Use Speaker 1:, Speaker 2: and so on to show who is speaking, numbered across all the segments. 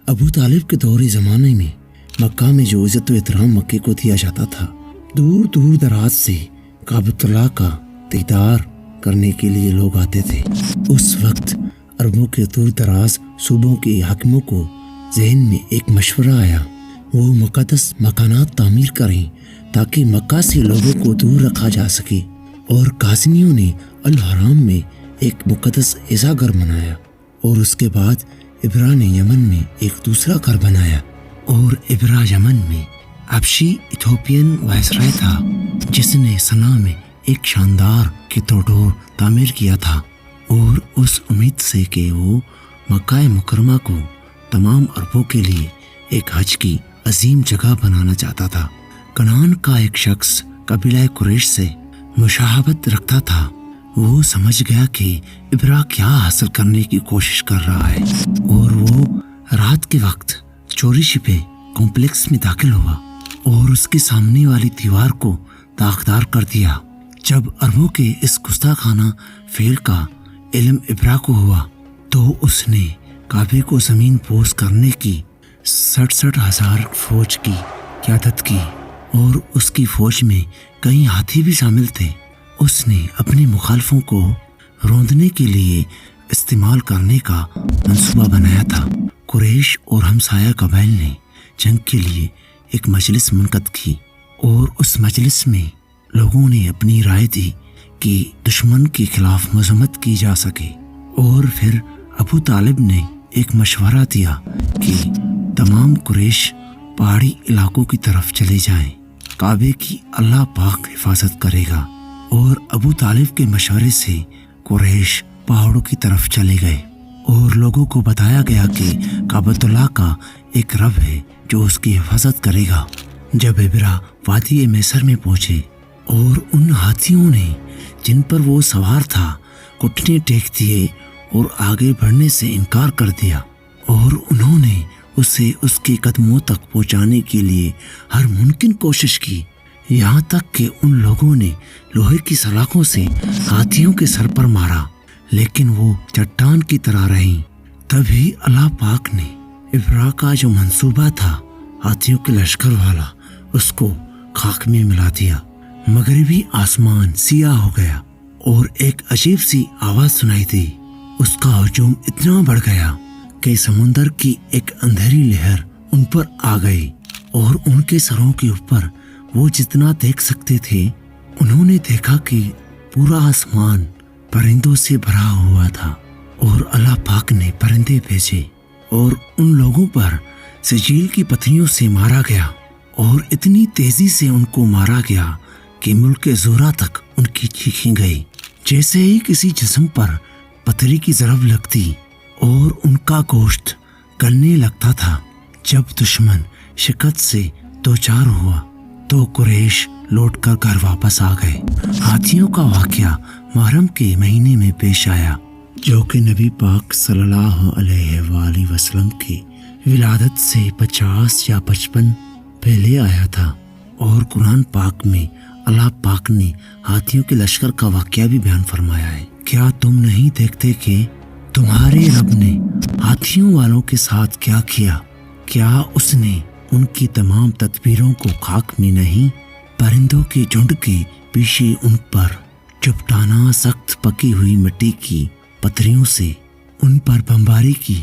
Speaker 1: अबू तालिब के दौरे ज़माने में मक्का में जो इज़्ज़त व एहतराम मक्के को दिया जाता था, दूर दूर दराज से काबतुल्लाह का दीदार करने के लिए लोग आते थे। उस वक्त अरबों के दूर दराज सूबों के हाकिमों को जहन में एक मशवरा आया, वो मुक़द्दस मकानात तामीर करें ताकि मक्का से लोगों को दूर रखा जा सके। और काज़िमियों ने अल हराम में एक मुक़द्दस ऐसा घर बनाया और उसके बाद इब्रा ने यमन में एक दूसरा घर बनाया। और इब्रा यमन में हबशी इथोपियन वायसराय था जिसने सना में एक शानदार कितोडोर तामीर किया था और उस उम्मीद से कि वो मक्का मुकरमा को तमाम अरबों के लिए एक हज की अजीम जगह बनाना चाहता था। कनान का एक शख्स कबीला कुरैश से मुशाहबत रखता था। वो समझ गया कि इब्रा क्या हासिल करने की कोशिश कर रहा है और वो रात के वक्त चोरी छिपे कॉम्प्लेक्स में दाखिल हुआ और उसके सामने वाली दीवार को दागदार कर दिया। जब अरबों के इस गुस्ताखाना फेल का इल्म इब्रा को हुआ तो उसने काबे को जमीन पोस करने की 67,000 फौज की क़यादत की और उसकी फौज में कई हाथी भी शामिल थे। उसने अपने मुखालफों को रोंदने के लिए इस्तेमाल करने का मंसूबा बनाया था। कुरैश और हमसाया कबाइल ने जंग के लिए एक मजलिस मुनक़द की और उस मजलिस में लोगों ने अपनी राय दी कि दुश्मन के खिलाफ मज़म्मत की जा सके। और फिर अबू तालिब ने एक मशवरा दिया कि तमाम कुरैश पहाड़ी इलाकों की तरफ चले जाएं, काबे की अल्लाह पाक हिफाजत करेगा। और अबू तालिब के मशवरे से कुरैश पहाड़ों की तरफ चले गए और लोगों को बताया गया कि काबतुल्लाह का एक रब है जो उसकी हिफाजत करेगा। जब इब्रा वादी मैसर में पहुंचे और उन हाथियों ने जिन पर वो सवार था घुटने टेक दिए और आगे बढ़ने से इनकार कर दिया और उन्होंने उसे उसके कदमों तक पहुंचाने के लिए हर मुमकिन कोशिश की, यहाँ तक कि उन लोगों ने लोहे की सलाखों से हाथियों के सर पर मारा, लेकिन वो चट्टान की तरह रहीं। तभी अल्लाह पाक ने इब्रा का जो मंसूबा था हाथियों के लश्कर वाला, उसको खाक में मिला दिया। मगरिबी आसमान सियाह हो गया और एक अजीब सी आवाज सुनाई दी। उसका हजूम इतना बढ़ गया कि समुंदर की एक अंधेरी लहर उन पर आ गई और उनके सरों के ऊपर वो जितना देख सकते थे उन्होंने देखा कि पूरा आसमान परिंदों से भरा हुआ था। और अल्लाह पाक ने परिंदे भेजे और उन लोगों पर सजील की पत्नियों से मारा गया और इतनी तेजी से उनको मारा गया कि मुल्क ज़ोरा तक उनकी चीखें गई, जैसे ही किसी जिस्म पर पत्थरी की ज़रब लगती और उनका गोश्त गलने लगता था। जब दुश्मन शिकस्त से दो चार हुआ तो कुरैश लौटकर घर वापस आ गए। हाथियों का वाकया मुहर्रम के महीने में पेश आया, जो कि नबी पाक सल्लल्लाहु अलैहि वसल्लम की विलादत से 50 या 55 पहले आया था। और कुरान पाक में अल्लाह पाक ने हाथियों के लश्कर का वाकया भी बयान फरमाया है। क्या तुम नहीं देखते कि तुम्हारे रब ने हाथियों वालों के साथ क्या किया? क्या उसने उनकी तमाम तदबीरों को खाक में नहीं, परिंदों के झुंड के पीछे उन पर चुपटाना सख्त पकी हुई मिट्टी की पत्थरियों से उन पर बमबारी की।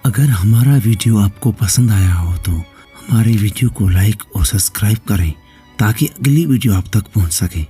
Speaker 1: अगर हमारा वीडियो आपको पसंद आया हो तो हमारे वीडियो को लाइक और सब्सक्राइब करें ताकि अगली वीडियो आप तक पहुंच सके।